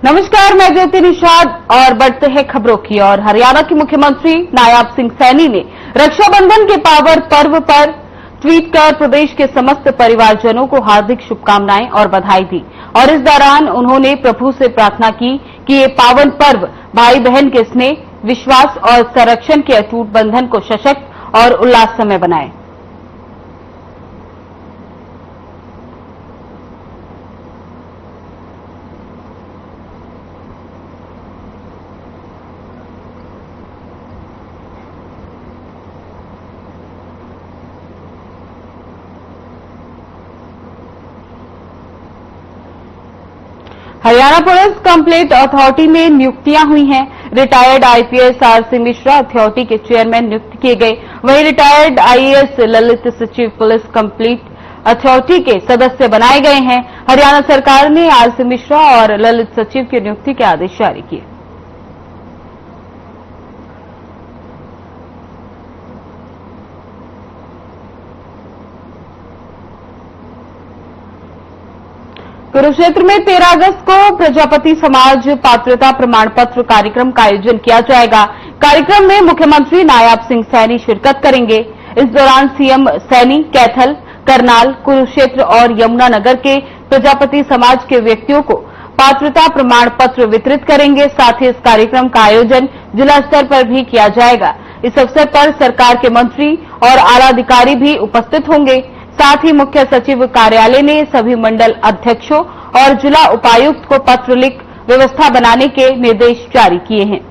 नमस्कार, मैं ज्योति निषाद और बढ़ते हैं खबरों की ओर। हरियाणा के मुख्यमंत्री नायाब सिंह सैनी ने रक्षाबंधन के पावन पर्व पर ट्वीट कर प्रदेश के समस्त परिवारजनों को हार्दिक शुभकामनाएं और बधाई दी और इस दौरान उन्होंने प्रभु से प्रार्थना की कि ये पावन पर्व भाई बहन के स्नेह, विश्वास और संरक्षण के अटूट बंधन को सशक्त और उल्लासमय बनाए। हरियाणा पुलिस कंप्लेंट अथॉरिटी में नियुक्तियां हुई हैं। Retired IPS RC Mishra authority के चेयरमैन नियुक्त किए गए। वहीं रिटायर्ड आईएएस ललित सचिव पुलिस कंप्लेंट अथॉरिटी के सदस्य बनाए गए हैं। हरियाणा सरकार ने आरसी मिश्रा और ललित सचिव की नियुक्ति के आदेश जारी किए। कुरुक्षेत्र में 13 अगस्त को प्रजापति समाज पात्रता प्रमाण पत्र कार्यक्रम का आयोजन किया जाएगा। कार्यक्रम में मुख्यमंत्री नायाब सिंह सैनी शिरकत करेंगे। इस दौरान सीएम सैनी कैथल, करनाल, कुरुक्षेत्र और यमुनानगर के प्रजापति समाज के व्यक्तियों को पात्रता प्रमाण पत्र वितरित करेंगे। साथ ही इस कार्यक्रम का आयोजन जिला स्तर पर भी किया जाएगा। इस अवसर पर सरकार के मंत्री और आला अधिकारी भी उपस्थित होंगे। साथ ही मुख्य सचिव कार्यालय ने सभी मंडल अध्यक्षों और जिला उपायुक्त को पत्र लिख व्यवस्था बनाने के निर्देश जारी किए हैं।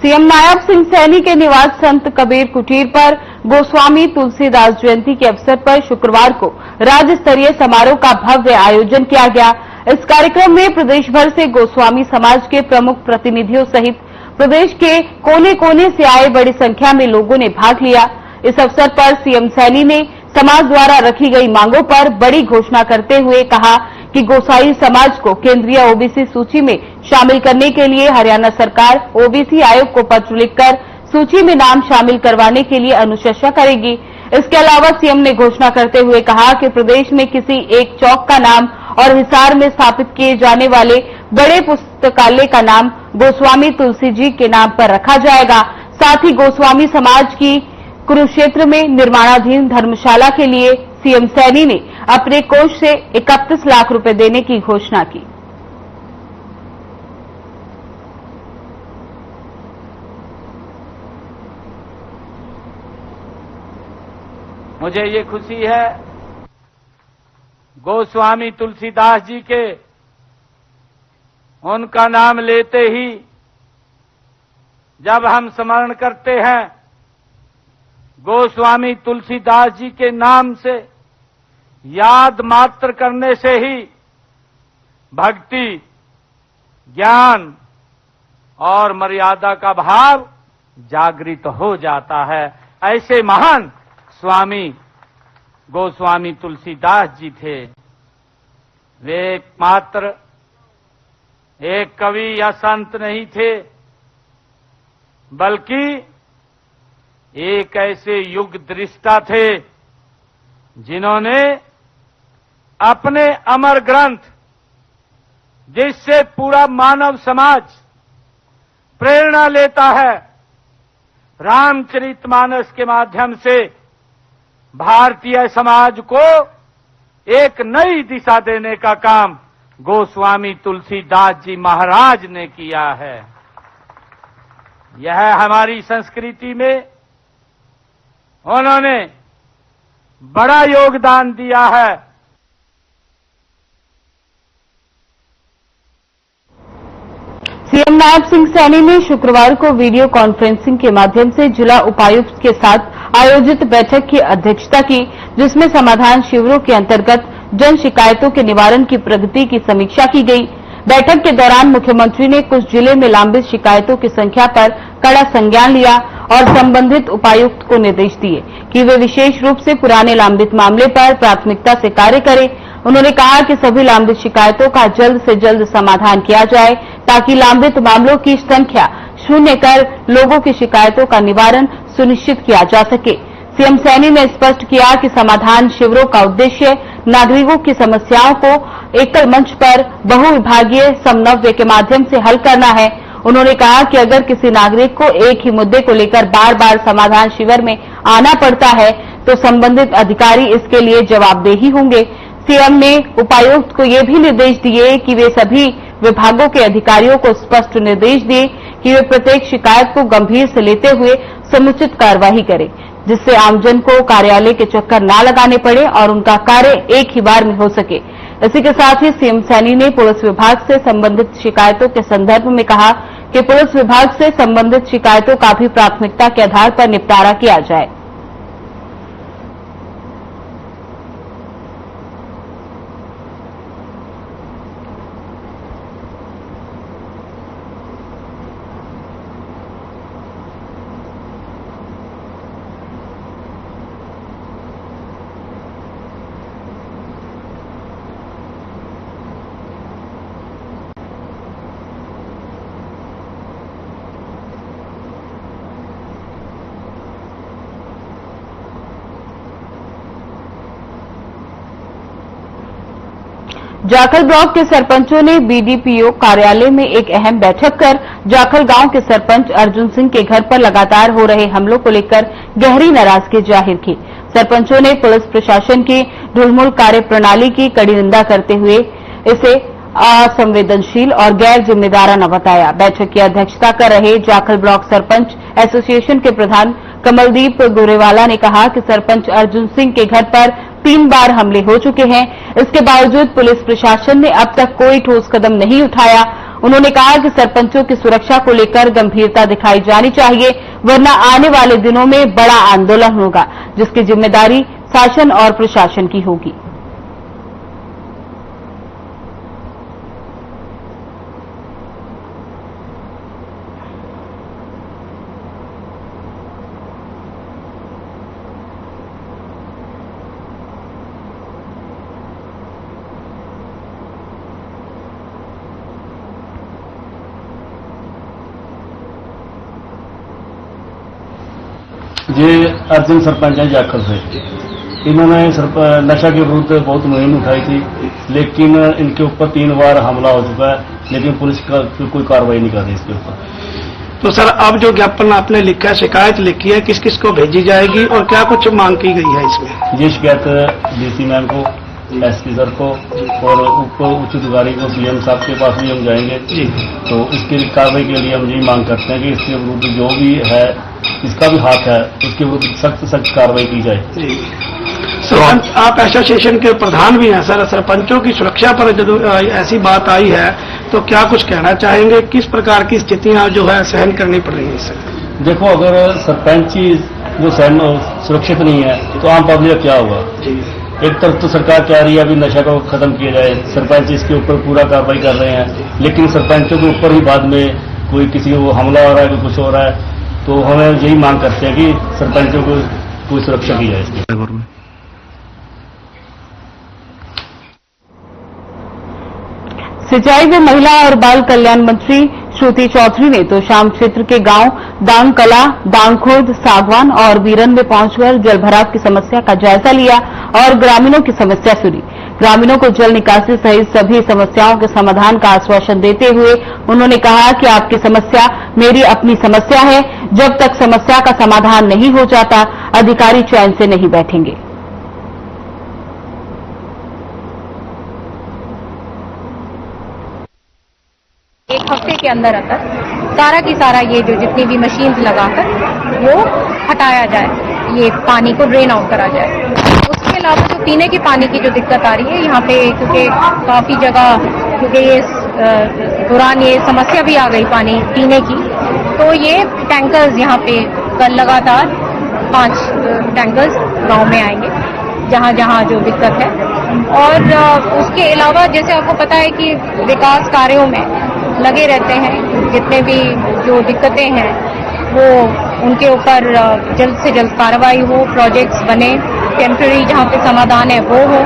सीएम नायाब सिंह सैनी के निवास संत कबीर कुटीर पर गोस्वामी तुलसीदास जयंती के अवसर पर शुक्रवार को राज्य स्तरीय समारोह का भव्य आयोजन किया गया। इस कार्यक्रम में प्रदेश भर से गोस्वामी समाज के प्रमुख प्रतिनिधियों सहित प्रदेश के कोने कोने से आए बड़ी संख्या में लोगों ने भाग लिया। इस अवसर पर सीएम सैनी ने समाज द्वारा रखी गई मांगों पर बड़ी घोषणा करते हुए कहा कि गोसाई समाज को केंद्रीय ओबीसी सूची में शामिल करने के लिए हरियाणा सरकार ओबीसी आयोग को पत्र लिखकर सूची में नाम शामिल करवाने के लिए अनुशंसा करेगी। इसके अलावा सीएम ने घोषणा करते हुए कहा कि प्रदेश में किसी एक चौक का नाम और हिसार में स्थापित किए जाने वाले बड़े पुस्तकालय का नाम गोस्वामी तुलसी जी के नाम पर रखा जाएगा। साथ ही गोस्वामी समाज की कुरुक्षेत्र में निर्माणाधीन धर्मशाला के लिए सीएम सैनी ने अपने कोष से 31 लाख रुपए देने की घोषणा की। मुझे ये खुशी है गोस्वामी तुलसीदास जी के उनका नाम लेते ही जब हम स्मरण करते हैं गोस्वामी तुलसीदास जी के नाम से याद मात्र करने से ही भक्ति, ज्ञान और मर्यादा का भाव जागृत हो जाता है। ऐसे महान स्वामी गोस्वामी तुलसीदास जी थे। वे मात्र एक कवि या संत नहीं थे, बल्कि एक ऐसे युग दृष्टा थे जिन्होंने अपने अमर ग्रंथ, जिससे पूरा मानव समाज प्रेरणा लेता है, रामचरितमानस के माध्यम से भारतीय समाज को एक नई दिशा देने का काम गोस्वामी तुलसीदास जी महाराज ने किया है। यह हमारी संस्कृति में उन्होंने बड़ा योगदान दिया है। सीएम नायाब सिंह सैनी ने शुक्रवार को वीडियो कॉन्फ्रेंसिंग के माध्यम से जिला उपायुक्त के साथ आयोजित बैठक की अध्यक्षता की, जिसमें समाधान शिविरों के अंतर्गत जन शिकायतों के निवारण की प्रगति की समीक्षा की गई। बैठक के दौरान मुख्यमंत्री ने कुछ जिले में लंबित शिकायतों की संख्या पर कड़ा संज्ञान लिया और संबंधित उपायुक्त को निर्देश दिए कि वे विशेष रूप से पुराने लंबित मामले पर प्राथमिकता से कार्य करें। उन्होंने कहा कि सभी लंबित शिकायतों का जल्द से जल्द समाधान किया जाए ताकि लंबित मामलों की संख्या शून्य कर लोगों की शिकायतों का निवारण सुनिश्चित किया जा सके। सीएम सैनी ने स्पष्ट किया कि समाधान शिविरों का उद्देश्य नागरिकों की समस्याओं को एकल मंच पर बहुविभागीय समन्वय के माध्यम से हल करना है। उन्होंने कहा कि अगर किसी नागरिक को एक ही मुद्दे को लेकर बार बार समाधान शिविर में आना पड़ता है तो संबंधित अधिकारी इसके लिए जवाबदेही होंगे। सीएम ने उपायुक्त को ये भी निर्देश दिए कि वे सभी विभागों के अधिकारियों को स्पष्ट निर्देश दिए कि वे प्रत्येक शिकायत को गंभीर से लेते हुए समुचित कार्रवाई करें, जिससे आमजन को कार्यालय के चक्कर न लगाने पड़े और उनका कार्य एक ही बार में हो सके। इसी के साथ ही सीएम सैनी ने पुलिस विभाग से संबंधित शिकायतों के संदर्भ में कहा कि पुलिस विभाग से संबंधित शिकायतों का भी प्राथमिकता के आधार पर निपटारा किया जाए। जाखल ब्लॉक के सरपंचों ने बीडीपीओ कार्यालय में एक अहम बैठक कर जाखल गांव के सरपंच अर्जुन सिंह के घर पर लगातार हो रहे हमलों को लेकर गहरी नाराजगी जाहिर की। सरपंचों ने पुलिस प्रशासन की ढुलमुल कार्य प्रणाली की कड़ी निंदा करते हुए इसे असंवेदनशील और गैर जिम्मेदाराना बताया। बैठक की अध्यक्षता कर रहे जाखल ब्लॉक सरपंच एसोसिएशन के प्रधान कमलदीप गोरेवाला ने कहा कि सरपंच अर्जुन सिंह के घर पर 3 बार हमले हो चुके हैं। इसके बावजूद पुलिस प्रशासन ने अब तक कोई ठोस कदम नहीं उठाया। उन्होंने कहा कि सरपंचों की सुरक्षा को लेकर गंभीरता दिखाई जानी चाहिए, वरना आने वाले दिनों में बड़ा आंदोलन होगा, जिसकी जिम्मेदारी शासन और प्रशासन की होगी। ये अर्जुन सरपंच है जाखल से। इन्होंने नशा के विरुद्ध बहुत मुहिम उठाई थी, लेकिन इनके ऊपर 3 बार हमला हो चुका है, लेकिन पुलिस का कोई कार्रवाई नहीं कर रही इसके ऊपर। तो सर, अब जो ज्ञापन आपने लिखा है, शिकायत लिखी है, किस किस को भेजी जाएगी और क्या कुछ मांग की गई है इसमें? ये शिकायत डीसी मैम को, एसपी सर को और उच्च अधिकारी को, सीएम साहब के पास भी हम जाएंगे जी। तो इसकी कार्रवाई के लिए हम यही मांग करते हैं कि इसके विरुद्ध जो भी है, इसका भी हाथ है, उसके विरुद्ध सख्त कार्रवाई की जाए। सरपंच, आप एसोसिएशन के प्रधान भी हैं सर। सरपंचों की सुरक्षा पर जब ऐसी बात आई है तो क्या कुछ कहना चाहेंगे? किस प्रकार की स्थितियां जो है सहन करनी पड़ रही है सर? देखो, अगर सरपंच ही जो सुरक्षित नहीं है तो आम पब्लिक क्या होगा? एक तरफ तो सरकार चाह रही है अभी नशा को खत्म किया जाए, सरपंच इसके ऊपर पूरा कार्रवाई कर रहे हैं, लेकिन सरपंचों के ऊपर ही बाद में कोई किसी को हमला हो रहा है, कोई कुछ हो रहा है। तो हमें यही मांग करते हैं कि सरपंचों को कोई सुरक्षा की जाए इसके बारे में। सिंचाई व महिला और बाल कल्याण मंत्री श्रुति चौधरी ने तो शाम क्षेत्र के गांव दांगकला, दांगखुर्द, सागवान और बीरन में पहुंचकर जलभराव की समस्या का जायजा लिया और ग्रामीणों की समस्या सुनी। ग्रामीणों को जल निकासी सहित सभी समस्याओं के समाधान का आश्वासन देते हुए उन्होंने कहा कि आपकी समस्या मेरी अपनी समस्या है, जब तक समस्या का समाधान नहीं हो जाता अधिकारी चैन से नहीं बैठेंगे। एक हफ्ते के अंदर सारा की सारा ये जो जितनी भी मशीन्स लगाकर वो हटाया जाए, ये पानी को ड्रेन आउट करा जाए। उसके अलावा जो पीने के पानी की जो दिक्कत आ रही है यहाँ पे, क्योंकि काफी जगह क्योंकि ये दौरान ये समस्या भी आ गई पानी पीने की, तो ये टैंकर्स यहाँ पे कल लगातार 5 टैंकर्स गांव में आएंगे जहाँ जहाँ जो दिक्कत है। और उसके अलावा जैसे आपको पता है कि विकास कार्यों में लगे रहते हैं, जितने भी जो दिक्कतें हैं वो उनके ऊपर जल्द से जल्द कार्रवाई हो, प्रोजेक्ट्स बने, टेम्पररी जहाँ पे समाधान है वो हो।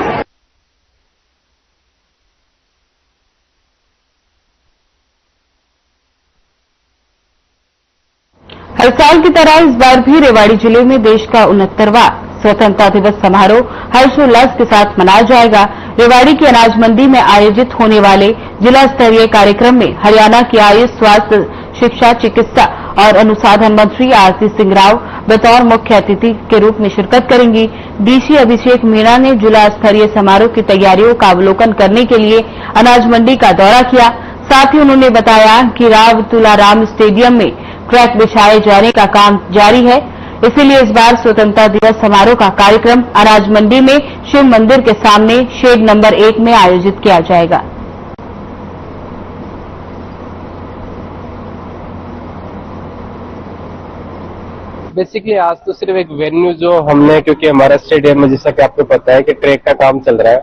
साल की तरह इस बार भी रेवाड़ी जिले में देश का 69वां स्वतंत्रता दिवस समारोह हर्षोल्लास के साथ मनाया जाएगा। रेवाड़ी की अनाज मंडी में आयोजित होने वाले जिला स्तरीय कार्यक्रम में हरियाणा की आयुष, स्वास्थ्य, शिक्षा, चिकित्सा और अनुसंधान मंत्री आरती सिंह राव बतौर मुख्य अतिथि के रूप में शिरकत करेंगी। डीसी अभिषेक मीणा ने जिला स्तरीय समारोह की तैयारियों का अवलोकन करने के लिए अनाज मंडी का दौरा किया। साथ ही उन्होंने बताया कि राव तुलाराम स्टेडियम में ट्रैक बिछाए जाने का काम जारी है, इसीलिए इस बार स्वतंत्रता दिवस समारोह का कार्यक्रम अनाज मंडी में शिव मंदिर के सामने शेड नंबर 1 में आयोजित किया जाएगा। बेसिकली आज तो सिर्फ एक वेन्यू जो हमने, क्योंकि हमारा स्टेडियम में जैसा कि आपको पता है कि ट्रैक का काम चल रहा है,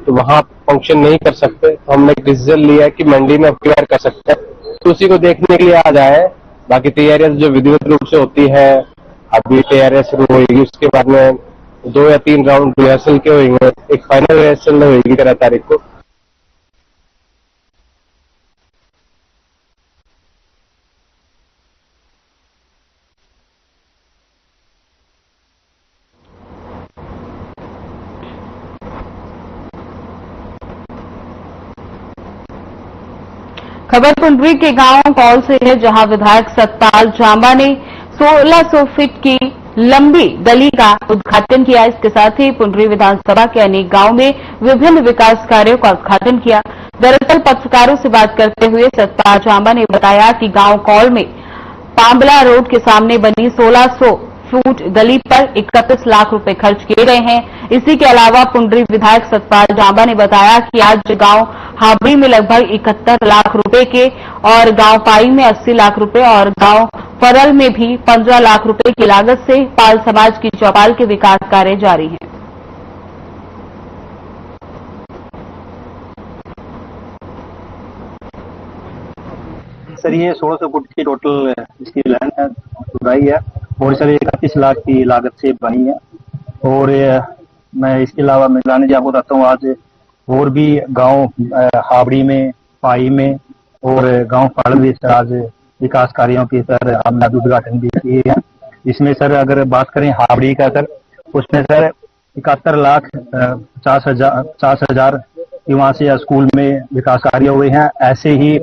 तो वहां फंक्शन नहीं कर सकते, तो हमने एक डिसीजन लिया कि मंडी में क्लियर कर सकते हैं, तो उसी को देखने के लिए आज आए हैं। बाकी तैयारियां जो विधिवत रूप से होती है, अभी तैयारियां शुरू होगी, उसके बाद में 2 या 3 राउंड रिहर्सल के होंगे, एक फाइनल रिहर्सल होगी 13 तारीख को। खबर पुंडरी के गांव कौल से है, जहां विधायक सतपाल जांबा ने 1600 फीट की लंबी गली का उद्घाटन किया। इसके साथ ही पुंडरी विधानसभा के अनेक गांवों में विभिन्न विकास कार्यों का उद्घाटन किया। दरअसल पत्रकारों से बात करते हुए सतपाल जांबा ने बताया कि गांव कौल में पांबला रोड के सामने बनी 1600 फुट गली पर 31 लाख रुपए खर्च किए गए हैं। इसी के अलावा पुंडरी विधायक सतपाल जांबा ने बताया कि आज गांव हाबड़ी में लगभग 71 लाख रुपए के और गांव पाई में 80 लाख रुपए और गांव फरल में भी 15 लाख रुपए की लागत से पाल समाज की चौपाल के विकास कार्य जारी हैं। सर ये 1600 फुट की टोटल इसकी लैंड है, खुदाई है और सर 31 लाख की लागत से बनी है। और मैं इसके अलावा मिलाने जी आपको बताता हूँ, आज और भी गांव हाबड़ी में, पाई में और गांव फाड़ में सर आज विकास कार्यों की सर हमने उद्घाटन भी किए हैं। इसमें सर अगर बात करें हाबड़ी का सर, उसमें सर 71 लाख 50 हजार वहाँ से स्कूल में विकास कार्य हुए हैं। ऐसे ही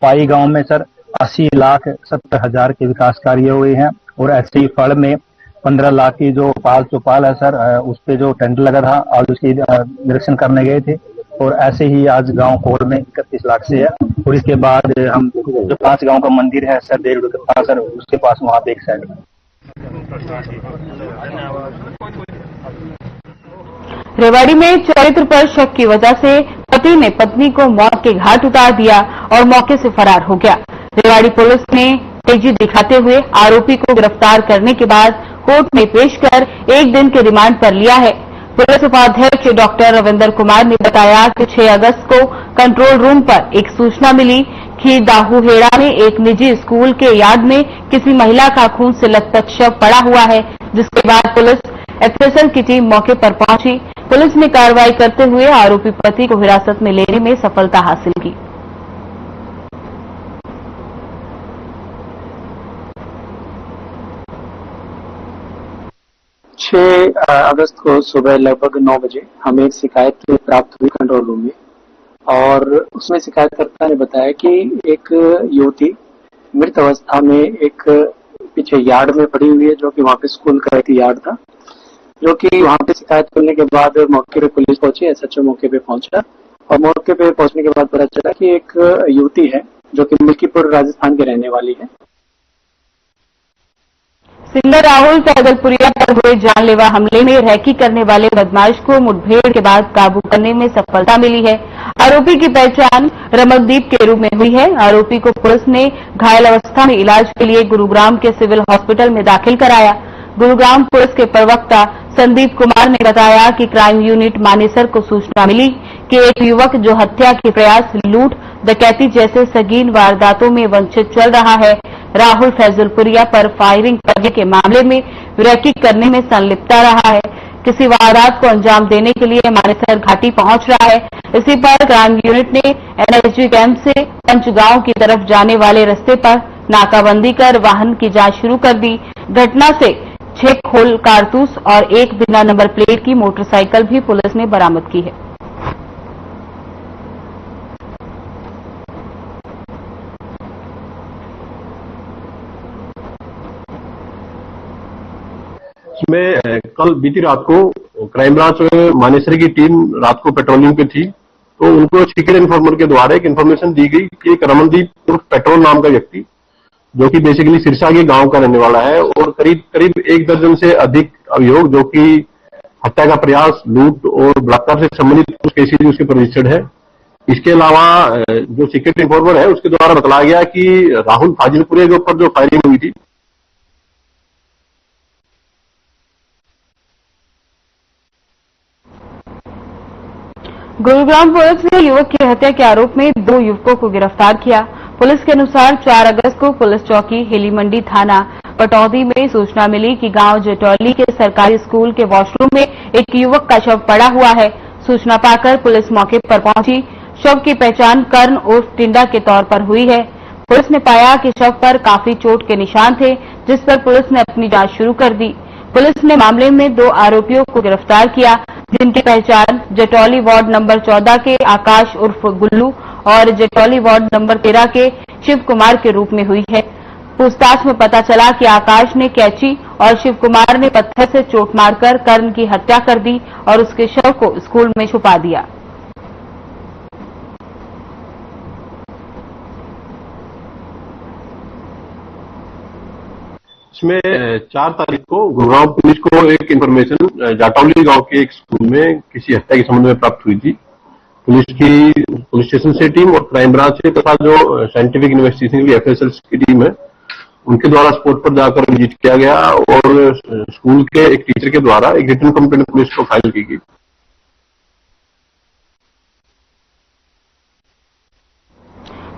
पाई गांव में सर 80 लाख 70 हजार के विकास कार्य हुए हैं। और ऐसे ही फड़ में 15 लाख की जो पाल चौपाल है सर, उस पे जो टेंडर लगा था आज उसकी निरीक्षण करने गए थे। और ऐसे ही आज गांव कोल में 31 लाख से है। और इसके बाद हम जो 5 गांव का मंदिर है सर, देर सर उसके पास वहां पे एक साइड में। रेवाड़ी में चरित्र पर शक की वजह से पति ने पत्नी को मौत के घाट उतार दिया और मौके से फरार हो गया। रेवाड़ी पुलिस ने तेजी दिखाते हुए आरोपी को गिरफ्तार करने के बाद कोर्ट में पेश कर 1 दिन के रिमांड पर लिया है। पुलिस उपाध्यक्ष डॉक्टर रविंदर कुमार ने बताया कि 6 अगस्त को कंट्रोल रूम पर एक सूचना मिली कि दाहूहेड़ा में एक निजी स्कूल के यार्ड में किसी महिला का खून से लथपथ शव पड़ा हुआ है, जिसके बाद पुलिस एफएसएल की टीम मौके पर पहुंची। पुलिस ने कार्रवाई करते हुए आरोपी पति को हिरासत में लेने में सफलता हासिल की। 6 अगस्त को सुबह लगभग 9 बजे हमें एक शिकायत प्राप्त हुई कंट्रोल रूम में, और उसमें शिकायतकर्ता ने बताया कि एक युवती मृत अवस्था में एक पीछे यार्ड में पड़ी हुई है, जो कि वहां पे स्कूल का एक यार्ड था। जो कि वहां पे शिकायत करने के बाद मौके पे पुलिस पहुंची, एसएचओ मौके पे पहुंचा और मौके पे पहुंचने के बाद पता चला कि एक युवती है जो कि मिल्कीपुर राजस्थान की रहने वाली है। सिंगर राहुल पैदलपुरिया पर हुए जानलेवा हमले में रैकी करने वाले बदमाश को मुठभेड़ के बाद काबू करने में सफलता मिली है। आरोपी की पहचान रमनदीप के रूप में हुई है। आरोपी को पुलिस ने घायल अवस्था में इलाज के लिए गुरुग्राम के सिविल हॉस्पिटल में दाखिल कराया। गुरुग्राम पुलिस के प्रवक्ता संदीप कुमार ने बताया कि क्राइम यूनिट मानेसर को सूचना मिली कि एक युवक जो हत्या के प्रयास, लूट, डकैती जैसे संगीन वारदातों में वंचित चल रहा है, राहुल फैजलपुरिया पर फायरिंग करने के मामले में रैकी करने में संलिप्त रहा है। किसी वारदात को अंजाम देने के लिए मानेसर घाटी पहुंच रहा है। इसी पर क्राइम यूनिट ने एनएसजी कैंप से पंचगांव की तरफ जाने वाले रास्ते पर नाकाबंदी कर वाहन की जांच शुरू कर दी। घटना से 6 खोल कारतूस और एक बिना नंबर प्लेट की मोटरसाइकिल भी पुलिस ने बरामद की है। इसमें कल बीती रात को क्राइम ब्रांच मानेसर की टीम रात को पेट्रोलिंग पे थी, तो उनको सीक्रेट इन्फॉर्मर के द्वारा एक इन्फॉर्मेशन दी गई कि एक रमनदीप उर्फ पेट्रोल नाम का व्यक्ति, जो कि बेसिकली सिरसा के गांव का रहने वाला है और करीब करीब 1 दर्जन से अधिक अभियोग जो कि हत्या का प्रयास, लूट और बलात्कार से संबंधित कुछ केसेज उसके पर रजिस्टर्ड है। इसके अलावा जो सीक्रेट इन्फॉर्मर है उसके द्वारा बताया गया कि राहुल फाजिलपुरे के ऊपर जो फायरिंग हुई थी, गुरुग्राम पुलिस ने युवक की हत्या के आरोप में 2 युवकों को गिरफ्तार किया। पुलिस के अनुसार 4 अगस्त को पुलिस चौकी हेलीमंडी थाना पटौदी में सूचना मिली कि गांव जटौली के सरकारी स्कूल के वॉशरूम में एक युवक का शव पड़ा हुआ है। सूचना पाकर पुलिस मौके पर पहुंची। शव की पहचान कर्ण उर्फ टिंडा के तौर पर हुई है। पुलिस ने पाया कि शव पर काफी चोट के निशान थे, जिस पर पुलिस ने अपनी जांच शुरू कर दी। पुलिस ने मामले में 2 आरोपियों को गिरफ्तार किया, जिनकी पहचान जटौली वार्ड नंबर 14 के आकाश उर्फ गुल्लू और जटौली वार्ड नंबर 13 के शिव कुमार के रूप में हुई है। पूछताछ में पता चला कि आकाश ने कैंची और शिव कुमार ने पत्थर से चोट मारकर कर्ण की हत्या कर दी और उसके शव को स्कूल में छुपा दिया। इसमें 4 तारीख को गुरुग्राम पुलिस को एक इन्फॉर्मेशन जाटौली गांव के एक स्कूल में किसी हत्या के संबंध में प्राप्त हुई थी। पुलिस स्टेशन से टीम और क्राइम ब्रांच से तथा जो साइंटिफिक इन्वेस्टिगेशन की एफएसएल की टीम है उनके द्वारा स्पॉट पर जाकर विजिट किया गया और स्कूल के एक टीचर के द्वारा एक रिटन कंप्लेंट पुलिस को फाइल की गई।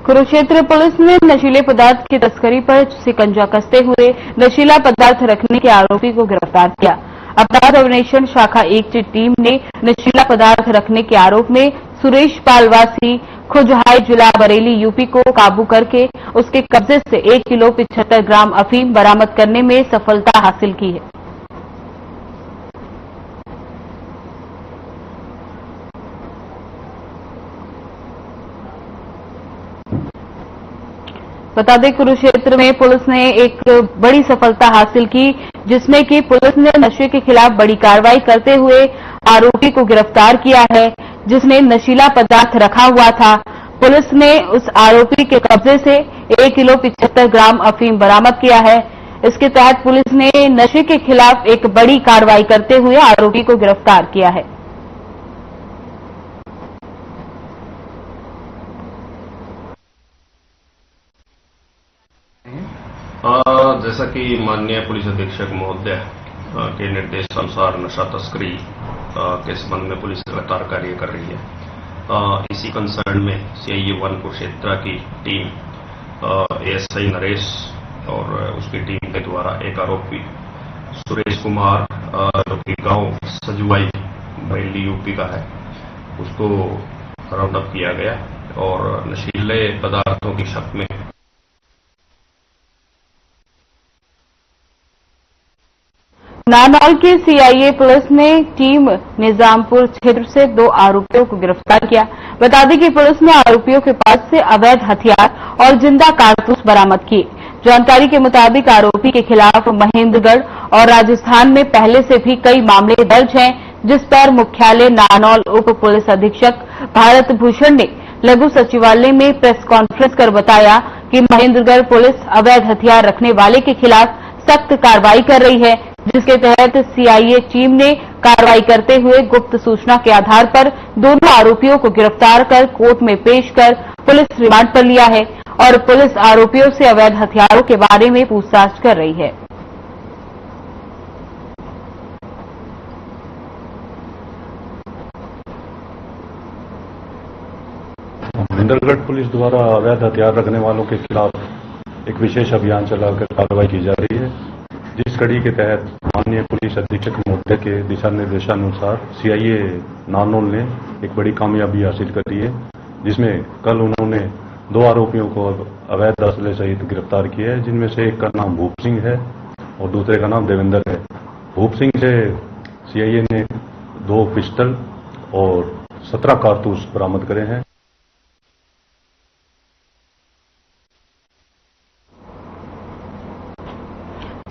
कुरुक्षेत्र पुलिस ने नशीले पदार्थ की तस्करी पर शिकंजा कसते हुए नशीला पदार्थ रखने के आरोपी को गिरफ्तार किया। अपराध अन्वेषण शाखा 1 की टीम ने नशीला पदार्थ रखने के आरोप में सुरेश पालवासी खुजहाई जिला बरेली यूपी को काबू करके उसके कब्जे से 1 किलो 75 ग्राम अफीम बरामद करने में सफलता हासिल की है। बता दें, कुरुक्षेत्र में पुलिस ने एक बड़ी सफलता हासिल की, जिसमें कि पुलिस ने नशे के खिलाफ बड़ी कार्रवाई करते हुए आरोपी को गिरफ्तार किया है, जिसने नशीला पदार्थ रखा हुआ था। पुलिस ने उस आरोपी के कब्जे से 1 किलो 75 ग्राम अफीम बरामद किया है। इसके तहत पुलिस ने नशे के खिलाफ एक बड़ी कार्रवाई करते हुए आरोपी को गिरफ्तार किया है। जैसा कि माननीय पुलिस अधीक्षक महोदय के निर्देश अनुसार नशा तस्करी के संबंध में पुलिस लगातार कार्य कर रही है। इसी कंसर्न में CIA 1 कुरुक्षेत्र की टीम ASI नरेश और उसकी टीम के द्वारा एक आरोपी सुरेश कुमार जो कि गांव सजुवाई बरेली यूपी का है, उसको राउंड अप किया गया और नशीले पदार्थों की शक में नानौल की CIA पुलिस ने टीम निजामपुर क्षेत्र से 2 आरोपियों को गिरफ्तार किया। बता दें कि पुलिस ने आरोपियों के पास से अवैध हथियार और जिंदा कारतूस बरामद किए। जानकारी के मुताबिक आरोपी के खिलाफ महेंद्रगढ़ और राजस्थान में पहले से भी कई मामले दर्ज हैं, जिस पर मुख्यालय नानौल उप पुलिस अधीक्षक भारत भूषण ने लघु सचिवालय में प्रेस कॉन्फ्रेंस कर बताया कि महेंद्रगढ़ पुलिस अवैध हथियार रखने वाले के खिलाफ सख्त कार्रवाई कर रही है, जिसके तहत CIA टीम ने कार्रवाई करते हुए गुप्त सूचना के आधार पर दोनों आरोपियों को गिरफ्तार कर कोर्ट में पेश कर पुलिस रिमांड पर लिया है और पुलिस आरोपियों से अवैध हथियारों के बारे में पूछताछ कर रही है। महेंद्रगढ़ पुलिस द्वारा अवैध हथियार रखने वालों के खिलाफ एक विशेष अभियान चलाकर कार्रवाई की जा रही है, जिस कड़ी के तहत माननीय पुलिस अधीक्षक महोदय के दिशा निर्देशानुसार CIA नानौल ने एक बड़ी कामयाबी हासिल करी है, जिसमें कल उन्होंने 2 आरोपियों को अवैध असले सहित गिरफ्तार किया है, जिनमें से एक का नाम भूप सिंह है और दूसरे का नाम देवेंद्र है। भूप सिंह से सीआईए ने 2 पिस्टल और 17 कारतूस बरामद करे हैं।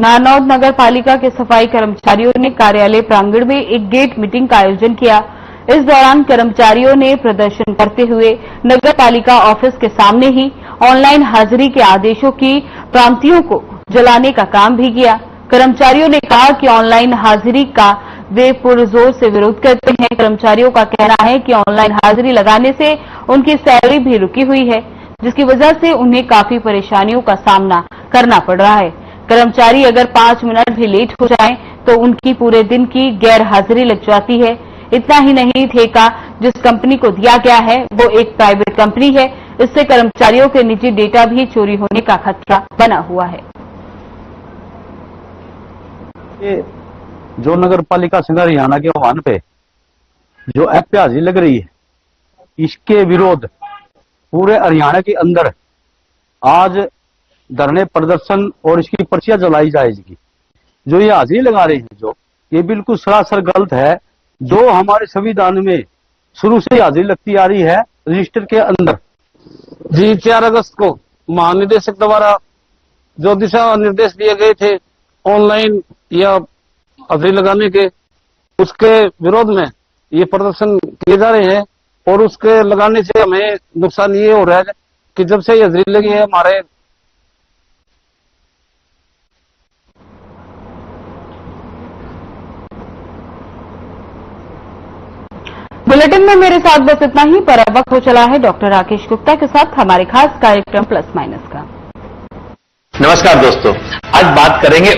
नारनौद नगर पालिका के सफाई कर्मचारियों ने कार्यालय प्रांगण में एक गेट मीटिंग का आयोजन किया। इस दौरान कर्मचारियों ने प्रदर्शन करते हुए नगर पालिका ऑफिस के सामने ही ऑनलाइन हाजिरी के आदेशों की प्रांतियों को जलाने का काम भी किया। कर्मचारियों ने कहा कि ऑनलाइन हाजिरी का वे पुरजोर से विरोध करते हैं। कर्मचारियों का कहना है कि ऑनलाइन हाजिरी लगाने से उनकी सैलरी भी रुकी हुई है, जिसकी वजह से उन्हें काफी परेशानियों का सामना करना पड़ रहा है। कर्मचारी अगर 5 मिनट भी लेट हो जाएं तो उनकी पूरे दिन की गैर हाजिरी लग जाती है। इतना ही नहीं, ठेका जिस कंपनी को दिया गया है वो एक प्राइवेट कंपनी है। इससे कर्मचारियों के निजी डेटा भी चोरी होने का खतरा बना हुआ है। जो नगर पालिका संघ हरियाणा के आह्वान पे जो एफ हाजिरी लग रही है, इसके विरोध पूरे हरियाणा के अंदर आज धरने प्रदर्शन और इसकी पर्चियां जलाई जाएगी। जो ये हाजिरी लगा रहे हैं, जो ये बिल्कुल सरासर गलत है। जो हमारे संविधान में शुरू से हाजिरी लगती आ रही है रजिस्टर के अंदर। जी 4 अगस्त को महानिदेशक द्वारा जो दिशा निर्देश दिए गए थे ऑनलाइन या हाजिरी लगाने के, उसके विरोध में ये प्रदर्शन किए जा रहे हैं। और उसके लगाने से हमें नुकसान ये हो रहा है कि जब से ये हाजिरी लगी है हमारे बुलेटिन में मेरे साथ बस इतना ही, पर अब वक्त हो चला है डॉक्टर राकेश गुप्ता के साथ हमारे खास कार्यक्रम प्लस माइनस का। नमस्कार दोस्तों, आज बात करेंगे